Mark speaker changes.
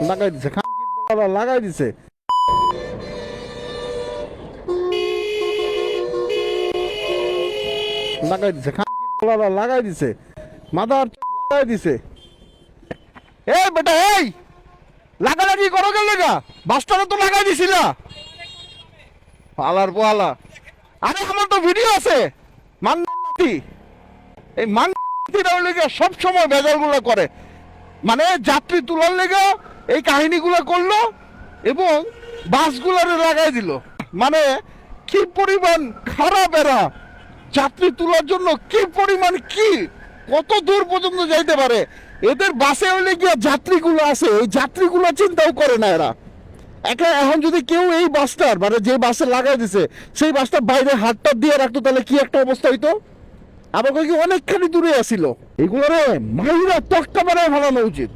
Speaker 1: লাগাই দিছে, খানকির পোলারা লাগাই দিছে। লাগাই দিছে, খানকির পোলারা লাগাই দিছে, মাদার লাগাই দিছে। এই বেটা এই লাগালাগি করো গেল না, বাসটারে তো লাগাই দিছিল পালার পোয়ালা। আরে আমার তো ভিডিও আছে। মান্তি এই মান্তিরা লেগে সব সময় বেজালগুলো করে, মানে যাত্রী তোলার লেগে এই কাহিনীগুলো করলো এবং বাসগুলারে লাগাই দিল। মানে কি পরিমাণ খারাপ এরা, যাত্রী তোলার জন্য কি পরিমাণ, কি কত দূর পর্যন্ত যাইতে পারে। এদের বাসে হইলে গিয়ে যাত্রীগুলো আছে, এই যাত্রীগুলো চিন্তাও করে না এরা। এখন যদি কেউ এই বাসটার মানে যে বাসে লাগাই দিছে সেই বাসটা বাইরে হাতটা দিয়ে রাখতো তাহলে কি একটা অবস্থা হইতো। আবার কি অনেকখানি দূরে আসিল, এগুলো রে মাইরা তক্তা বানায় ফেলানো উচিত।